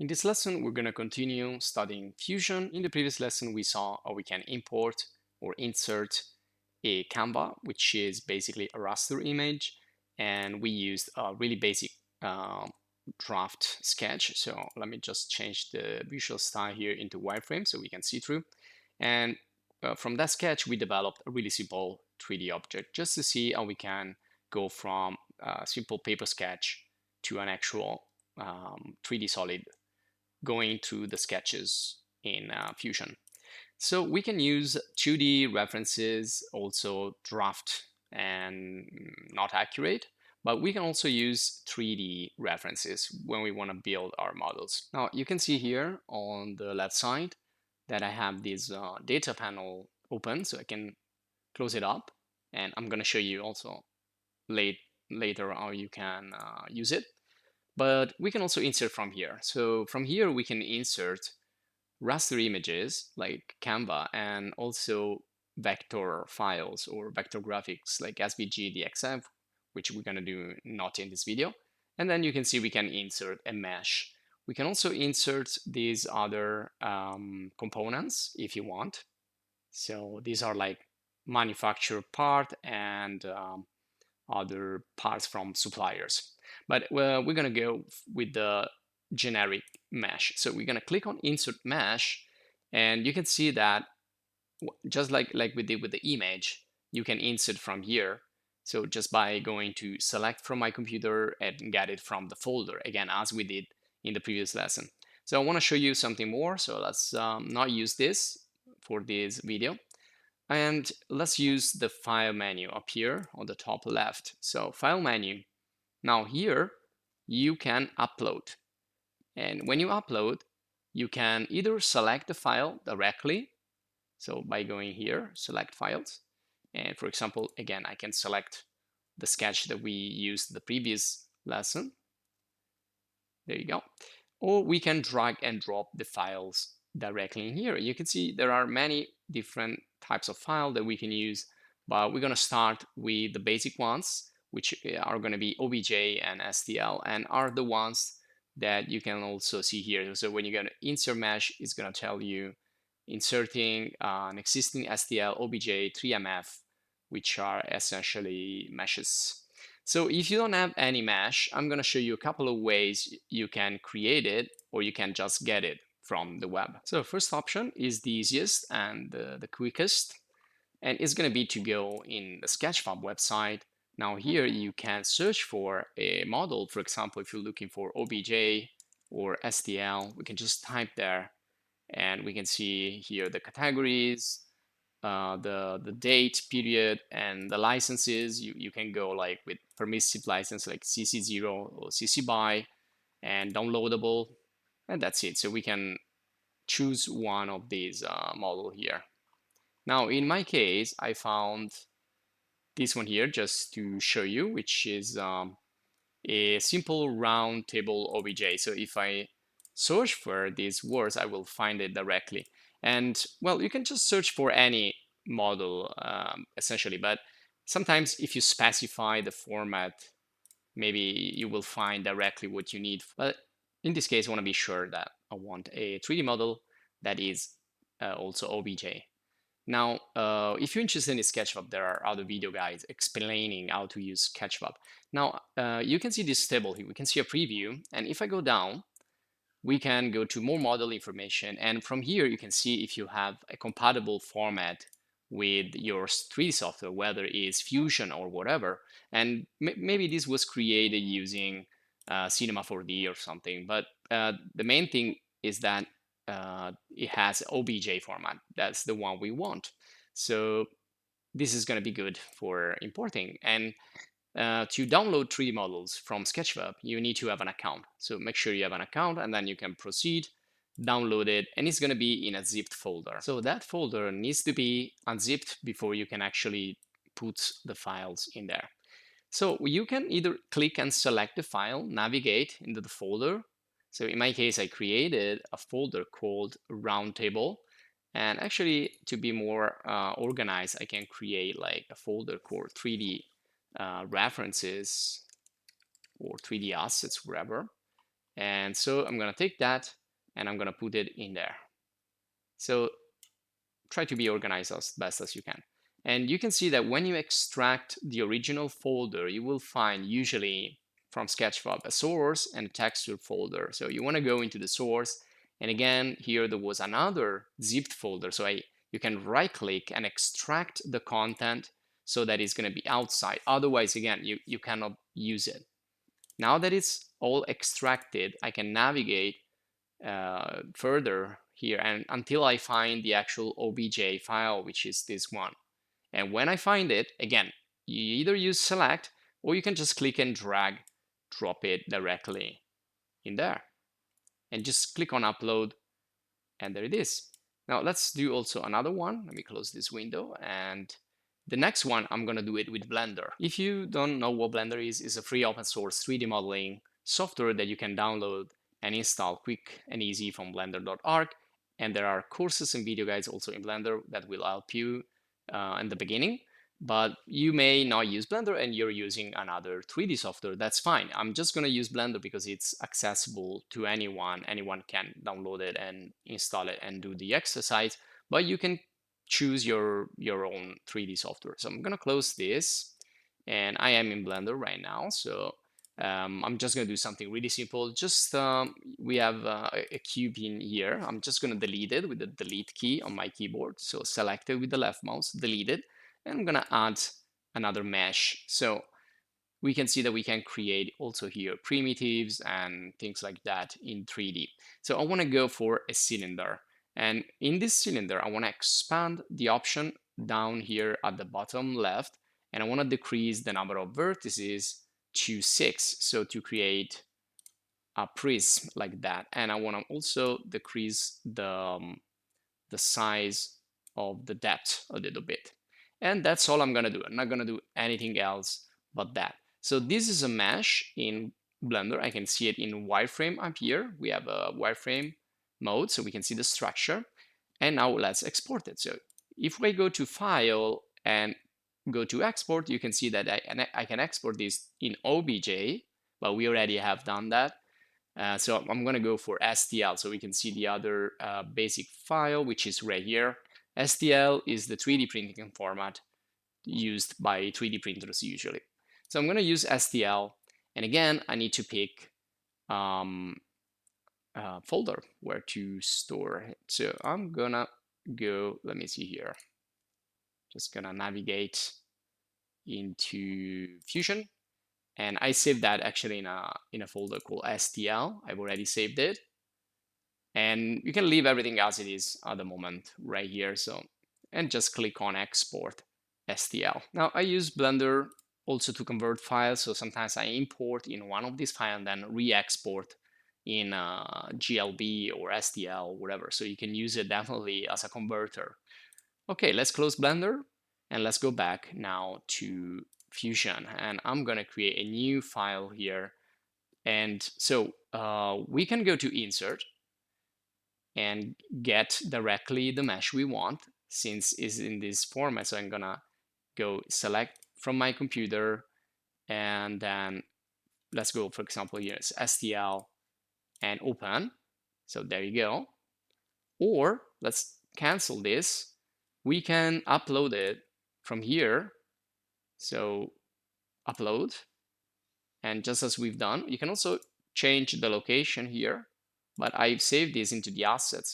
In this lesson, we're going to continue studying Fusion. In the previous lesson, we saw how we can import or insert a Canva, which is basically a raster image, and we used a really basic draft sketch. So let me just change the visual style here into wireframe so we can see through. And from that sketch, we developed a really simple 3D object just to see how we can go from a simple paper sketch to an actual 3D solid going through the sketches in Fusion. So we can use 2D references, also draft and not accurate, but we can also use 3D references when we want to build our models. Now you can see here on the left side that I have this data panel open, so I can close it up, and I'm going to show you also later how you can use it. But we can also insert from here. So from here, we can insert raster images like Canva and also vector files or vector graphics like SVG, DXF, which we're going to do not in this video. And then you can see we can insert a mesh. We can also insert these other components if you want. So these are like manufactured part and other parts from suppliers. But we're going to go with the generic mesh. So we're going to click on Insert Mesh, and you can see that just like we did with the image, you can insert from here. So just by going to select from my computer and get it from the folder, again, as we did in the previous lesson. So I want to show you something more. So let's not use this for this video. And let's use the file menu up here on the top left. So file menu. Now here you can upload. And when you upload, you can either select the file directly. So by going here, select files. And for example, again, I can select the sketch that we used the previous lesson. There you go. Or we can drag and drop the files directly in here. You can see there are many different types of file that we can use, but we're going to start with the basic ones, which are going to be OBJ and STL, and are the ones that you can also see here. So when you're going to insert mesh, it's going to tell you inserting an existing STL, OBJ, 3MF, which are essentially meshes. So if you don't have any mesh, I'm going to show you a couple of ways you can create it, or you can just get it from the web. So first option is the easiest and the quickest, and it's going to be to go in the Sketchfab website. Now here you can search for a model. For example, if you're looking for OBJ or STL, we can just type there, and we can see here the categories, the date, period, and the licenses. You can go like with permissive license like CC0 or CC BY, and downloadable, and that's it. So we can choose one of these model here. Now in my case, I found this one here just to show you, which is a simple round table OBJ. So if I search for these words, I will find it directly. And well, you can just search for any model essentially, but sometimes if you specify the format, maybe you will find directly what you need. But in this case, I want to be sure that I want a 3D model that is also OBJ. Now, if you're interested in Sketchfab, there are other video guides explaining how to use Sketchfab. Now, you can see this table here. We can see a preview. And if I go down, we can go to more model information. And from here, you can see if you have a compatible format with your 3D software, whether it's Fusion or whatever. And maybe this was created using Cinema 4D or something. But the main thing is that it has OBJ format. That's the one we want. So this is going to be good for importing. And to download 3D models from Sketchfab, you need to have an account. So make sure you have an account, and then you can proceed, download it, and it's going to be in a zipped folder. So that folder needs to be unzipped before you can actually put the files in there. So you can either click and select the file, navigate into the folder. So in my case, I created a folder called Roundtable. And actually, to be more organized, I can create like a folder called 3D references or 3D assets, wherever. And so I'm gonna take that and I'm gonna put it in there. So try to be organized as best as you can. And you can see that when you extract the original folder, you will find usually from Sketchfab a source and a texture folder. So you want to go into the source. And again, here there was another zipped folder. So you can right click and extract the content so that it's going to be outside. Otherwise, again, you cannot use it. Now that it's all extracted, I can navigate further here and until I find the actual OBJ file, which is this one. And when I find it, again, you either use select or you can just click and drag, drop it directly in there. And just click on upload and there it is. Now let's do also another one. Let me close this window, and the next one I'm gonna do it with Blender. If you don't know what Blender is, it's a free open source 3D modeling software that you can download and install quick and easy from blender.org. And there are courses and video guides also in Blender that will help you in the beginning. But you may not use Blender and you're using another 3D software. That's fine. I'm just going to use Blender because it's accessible to anyone. Anyone can download it and install it and do the exercise. But you can choose your own 3D software. So I'm going to close this, and I am in Blender right now. So I'm just going to do something really simple. Just we have a cube in here. I'm just going to delete it with the delete key on my keyboard. So select it with the left mouse, delete it, and I'm going to add another mesh. So we can see that we can create also here primitives and things like that in 3D. So I want to go for a cylinder. And in this cylinder, I want to expand the option down here at the bottom left, and I want to decrease the number of vertices to 6, so to create a prism like that. And I want to also decrease the size of the depth a little bit. And that's all I'm gonna do. I'm not gonna do anything else but that. So this is a mesh in Blender. I can see it in wireframe up here. We have a wireframe mode, so we can see the structure. And now let's export it. So if we go to File and go to Export, you can see that I can export this in OBJ, but we already have done that. So I'm going to go for STL so we can see the other basic file, which is right here. STL is the 3D printing format used by 3D printers usually. So I'm going to use STL, and again, I need to pick folder where to store it. So I'm gonna go, let me see here, just gonna navigate into Fusion, and I saved that actually in a folder called STL. I've already saved it, and you can leave everything as it is at the moment right here. So, and just click on Export STL. Now I use Blender also to convert files, so sometimes I import in one of these files and then re-export in GLB or STL, whatever. So you can use it definitely as a converter. Okay, let's close Blender and let's go back now to Fusion, and I'm gonna create a new file here. And so we can go to Insert and get directly the mesh we want since it's in this format. So I'm gonna go select from my computer, and then let's go, for example, here it's STL and open. So there you go. Or let's cancel this. We can upload it from here. So upload, and just as we've done, you can also change the location here, but I've saved this into the assets.